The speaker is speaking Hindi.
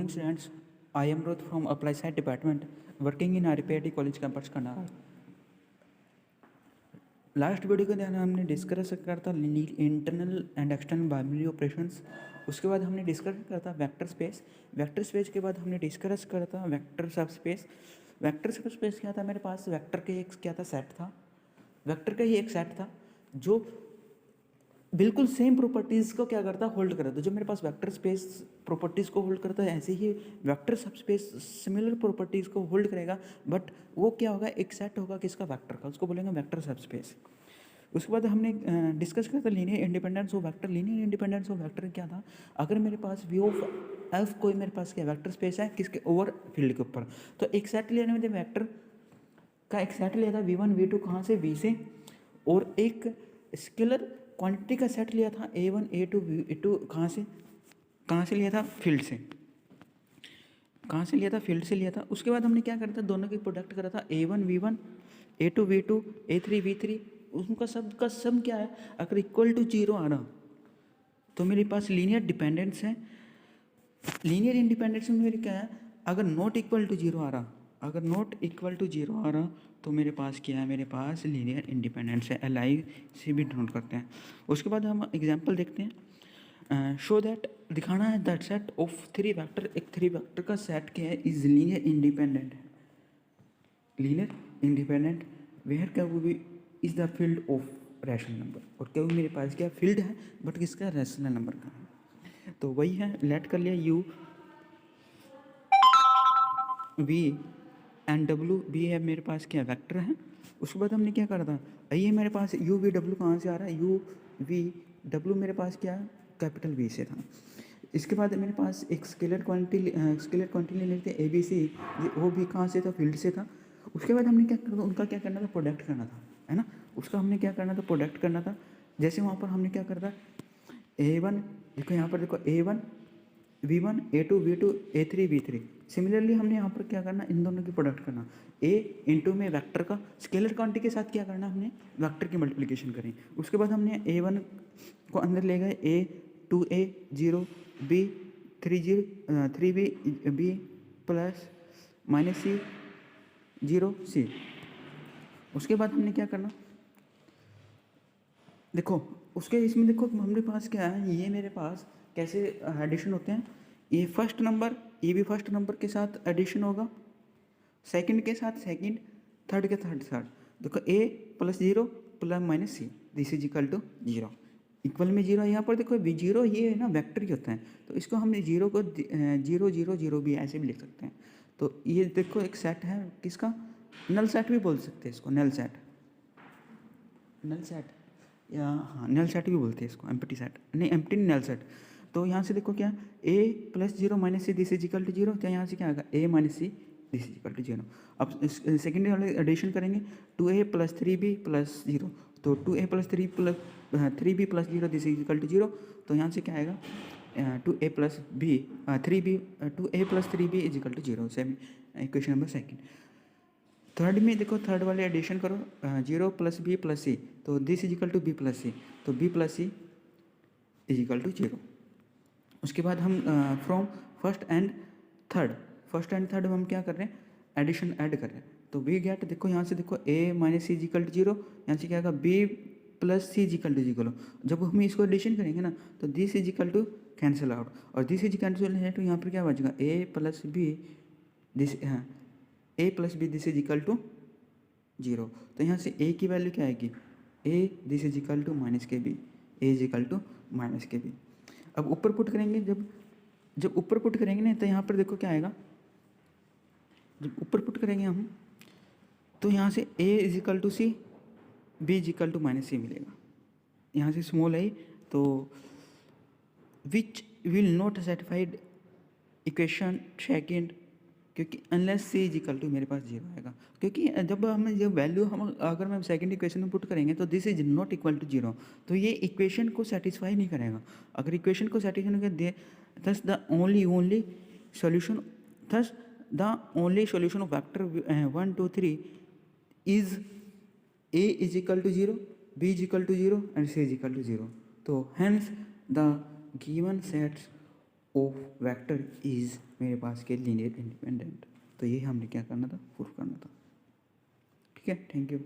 morning, students. I am Ruth from Applied Science Department, working in RPIT College Campus Karnal. Last video के ध्यान हमने डिस्कस कर था internal and external binary operations. उसके बाद हमने डिस्कस करा था वेक्टर स्पेस के बाद हमने डिस्कस करा था वेक्टर सब स्पेस। वेक्टर सब स्पेस क्या था, मेरे पास वेक्टर के एक क्या था सेट था, वेक्टर का ही एक सेट था जो बिल्कुल सेम प्रॉपर्टीज़ को क्या करता होल्ड करता। तो जो मेरे पास वेक्टर स्पेस प्रॉपर्टीज़ को होल्ड करता है, ऐसे ही वेक्टर सब स्पेस सिमिलर प्रॉपर्टीज़ को होल्ड करेगा, बट वो क्या होगा, एक सेट होगा किसका, वेक्टर का, उसको बोलेंगे वेक्टर सब स्पेस। उसके बाद हमने डिस्कस किया था linear independence of vector. Linear independence of vector क्या था, अगर मेरे पास वी ऑफ एफ कोई मेरे पास क्या वेक्टर स्पेस है किसके ओवर फील्ड के ऊपर, तो एक सेट लेने में वेक्टर का एक सेट लिया था v1 v2 कहाँ से, v से, और एक स्केलर क्वांटिटी का सेट लिया था a1 a2 v2 कहाँ से लिया था, फील्ड से। कहाँ से लिया था, फील्ड से लिया था। उसके बाद हमने क्या करा था, दोनों की प्रोडक्ट करा था a1 v1 a2 v2 a3 v3। उनका सब का सम क्या है, अगर इक्वल टू 0 आ रहा तो मेरे पास लीनियर डिपेंडेंस है। लीनियर इंडिपेंडेंस में मेरे क्या है, अगर नॉट इक्वल टू 0 आ रहा, अगर नॉट इक्वल टू 0 आ रहा तो मेरे पास क्या है, मेरे पास लीनियर इंडिपेंडेंस है। LI से भी डिनोट करते हैं। उसके बाद हम एग्जांपल देखते हैं। शो दैट, दिखाना है दैट सेट ऑफ 3 वेक्टर, एक 3 वेक्टर का सेट क्या है, इज लीनियर इंडिपेंडेंट है। लीनियर इंडिपेंडेंट वेयर क्या वो भी is the field of rational number, और क्या वो मेरे पास क्या फील्ड है बट किसका, रैशनल नंबर का है। तो वही है, लेट कर लिया u v and w, v है मेरे पास क्या वेक्टर है। उसके बाद हमने क्या करा था, ये मेरे पास u v w कहाँ से आ रहा है, u v w मेरे पास क्या है, कैपिटल V से था। इसके बाद मेरे पास एक स्केलर क्वांटिटी ले लेते ए बी सी, वो भी कहाँ से था, फील्ड से था। उसके बाद हमने क्या करना था, उनका क्या करना था, प्रोडक्ट करना था, है ना। उसका हमने क्या करना था, प्रोडक्ट करना था। जैसे वहाँ पर हमने क्या करता, a1 देखो, यहाँ पर देखो a1 v1 a2 v2 a3 v3। Similarly हमने यहाँ पर क्या करना, इन दोनों की प्रोडक्ट करना, a इंटू में वेक्टर का स्केलर क्वांटिटी के साथ क्या करना, हमने वेक्टर की मल्टीप्लिकेशन करी। उसके बाद हमने a1 को अंदर ले गए, a 2a 0 b 3b b plus minus c 0 c। उसके बाद हमने क्या करना, देखो उसके इसमें देखो हमारे पास क्या है, ये मेरे पास कैसे एडिशन होते हैं, ये फर्स्ट नंबर, ये भी फर्स्ट नंबर के साथ एडिशन होगा, सेकंड के साथ सेकंड, थर्ड के थर्ड थर्ड। देखो a plus 0 plus minus c, this is equal to 0, equal में 0। यहाँ पर देखो v0 ये है ना, वेक्टर ही होता है, तो इसको हमने 0 को 0 0 0 भी ऐसे भी लिख सकते हैं। तो ये देखो एक सेट है किसका, नल सेट भी बोल सकते हैं इसको, नल सेट, नल सेट या हाँ नल सेट भी बोलते हैं इसको, एम्प्टी सेट नहीं, एम्प्टी नल सेट। तो यहाँ से देखो क्या, a plus 0 minus C this is equal to 0, तो यहाँ से क्या आएगा, a minus C this is equal to 0। अब सेकेंड वाले एडिशन करेंगे, 2a प्लस 3b प्लस 0, तो 2a plus 3b plus 0 this is equal to 0। तो यहाँ से क्या आएगा, 2a plus b 3b 2a plus 3b is equal to 0, same equation number second. Third में देखो, थर्ड वाले एडिशन करो, 0 प्लस बी प्लस सी, तो this is equal to B plus C, तो B plus C is equal to 0। उसके बाद हम फ्रॉम फर्स्ट एंड थर्ड हम क्या कर रहे हैं, एडिशन ऐड कर रहे हैं। तो वी गेट, देखो यहाँ से देखो a minus C is equal to 0, यहाँ से क्या आएगा b plus C is equal to 0। जब हम इसको एडिशन करेंगे ना, तो this is equal to cancel out, और दिस इज कैंसिल है, तो यहाँ पर क्या बचेगा, a प्लस बी दिस, हाँ a plus B this is equal to 0। तो यहाँ से a की वैल्यू क्या आएगी, a this is equal to minus K B, a is equal to minus K B. अब ऊपर पुट करेंगे, जब ऊपर पुट करेंगे ना, तो यहाँ पर देखो क्या आएगा, जब ऊपर पुट करेंगे हम, तो यहाँ से a is equal to C, b is equal to minus C मिलेगा। यहाँ से स्मॉल आई, तो which will not satisfied equation second, क्योंकि unless C is equal to मेरे पास 0 आएगा, क्योंकि जब वैल्यू हम अगर हम सेकंड इक्वेशन में पुट करेंगे तो this is not equal to 0, तो ये इक्वेशन को सेटिस्फाई नहीं करेगा। अगर इक्वेशन को सेटिस्फाई नहीं करे, thus the only solution, thus the only solution of vector 1 2 3 is a is equal to 0, b is equal to 0 and c is equal to 0। तो hence the given sets of vector is मेरे पास के लीनियर इंडिपेंडेंट। तो ये हमने क्या करना था, प्रूफ करना था। ठीक है, थैंक यू।